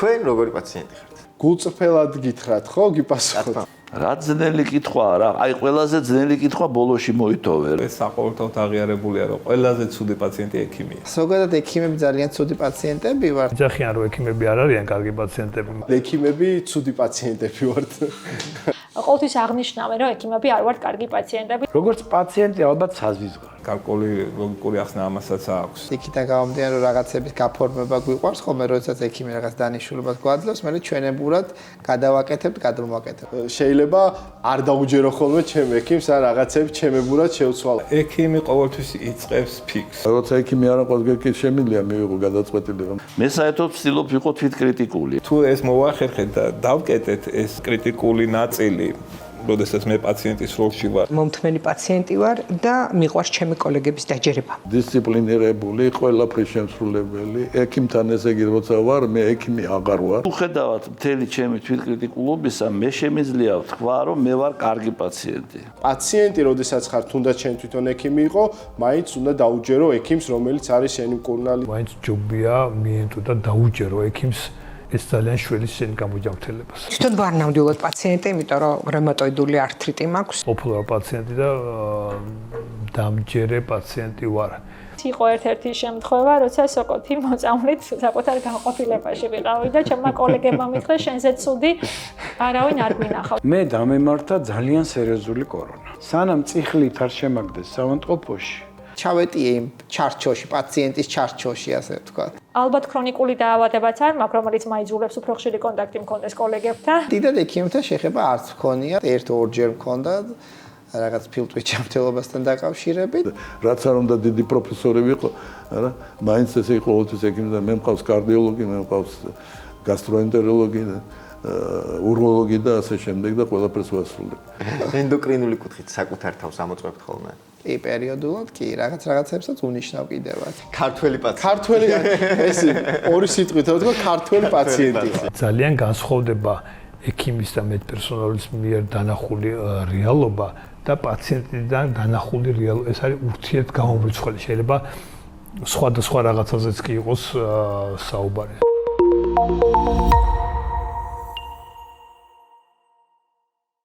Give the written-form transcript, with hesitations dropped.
თქვენ როგორი პაციენტი ხართ? გულწრფელად გითხრათ, ხო, გიპასუხოთ. რა ძნელი კითხვაა რა. აი ყველაზე ძნელი კითხვა ბოლოში მოითოვე. ეს საყოველთაოდ აღიარებულია, რომ ყველაზე ცუდი პაციენტი ექიმია. ზოგადად ექიმები ძალიან ცუდი პაციენტები ვართ. ეძახიან რომ ექიმები არ არიან კარგი პაციენტები. ექიმები ცუდი პაციენტები ვართ. ყოველთვის აღნიშნავენ, რომ ექიმები არ ვართ კარგი პაციენტები. როგორც პაციენტი ალბათ საზღვიზღარ. გარკვეული ლოგიკური ახსნა ამასაც აქვს. იქიდან გამომდინარე რომ რაღაცების გაფორმება გვიყვარს ხოლმე, როდესაც ექიმი რაღაც დანიშნულებას გვაძლევს, მე ჩვენებურად გადავაკეთებთ, გადმოვაკეთებთ. შეიძლება არ დაუჯერო ხოლმე ჩემ ექიმს ან რაღაცებს ჩემებურად შევცვალო. ექიმი ყოველთვის იწყებს ფიქს. როცა ექიმი არ აყავს გეკითხ შემიძლია მივიღო გადაწყვეტილი რომ მე საერთოდ ვცდილობ ვიყო თვითკრიტიკული. თუ ეს მოვახერხეთ და დავკეტეთ ეს კრიტიკული ნაწილი, როდესაც მე პაციენტის როლში ვარ. მომთმენი პაციენტი ვარ და მიყვარს ჩემი კოლეგების დაჯერება. დისციპლინირებული, ყველაფრის შემსრულებელი, ექიმთან ესე იგი როცა ვარ, მე ექიმი აღარ ვარ. უხედავად მთელი ჩემი თვითკრიტიკულობისა, მე შემიძლია ვთქვა, რომ მე ვარ კარგი პაციენტი. პაციენტი, როდესაც ხარ, თუნდაც შენ თვითონ ექიმი იყო, მაინც უნდა დაუჯერო ექიმს, რომელიც არის შენი მკურნალი. მაინც ჯობია მიენთო და დაუჯერო ექიმს ეს ძალიან შველი შენი გამოჯანმრთელებას. თვითონ ვარ ნამდვილად პაციენტი, იმიტომ რომ რევმატოიდული ართრიტი მაქვს. პოპულარული პაციენტი და დამჯერე პაციენტი ვარ. იყო ერთ-ერთი შემთხვევა, როცა სოკოთი მოწამლით საკუთარ განყოფილებაში ვიყავი და ჩემმა კოლეგებმა მითხრა, შენზე ცუდი არავინ არ გვინახავს. მე დამემართა ძალიან სერიოზული კორონა. სანამ წიხლით არ შემაგდეს საავადმყოფოში, ჩავეტიე იმ ჩარჩოში, პაციენტის ჩარჩოში, ასე ვთქვათ. ალბათ ქრონიკული დაავადებაც არ მაქვს, რომელიც მაიძულებს უფრო ხშირი კონტაქტი მქონდეს კოლეგებთან. დიდად ექიმთან შეხება არც მქონია, ერთ-ორჯერ მქონდა რაღაც ფილტვის ჯანმრთელობასთან დაკავშირებით. რაც არ უნდა დიდი პროფესორი ვიყო, არა, მაინც ესე იყო ყოველთვის ექიმი და მე მყავს კარდიოლოგი, მე მყავს გასტროენტეროლოგი და უროლოგი და ასე შემდეგ და ყველაფერს ვასრულებ. ენდოკრინული კუთხით საკუთარ თავს ამოწმებთ ხოლმე? კი, პერიოდულად კი, რაღაცებსაც უნიშნავ კიდევაც. ქართველი პაციენტი. ქართველი ეს ორი სიტყვით ვთქვა, ქართველი პაციენტი. ძალიან განსხვავდება ექიმის და მედპერსონალის მიერ დანახული რეალობა და პაციენტიდან დანახული რეალობა. ეს არის ურთიერთგამომრიცხველი. შეიძლება სხვადასხვა რაღაცაზეც კი იყოს საუბარი.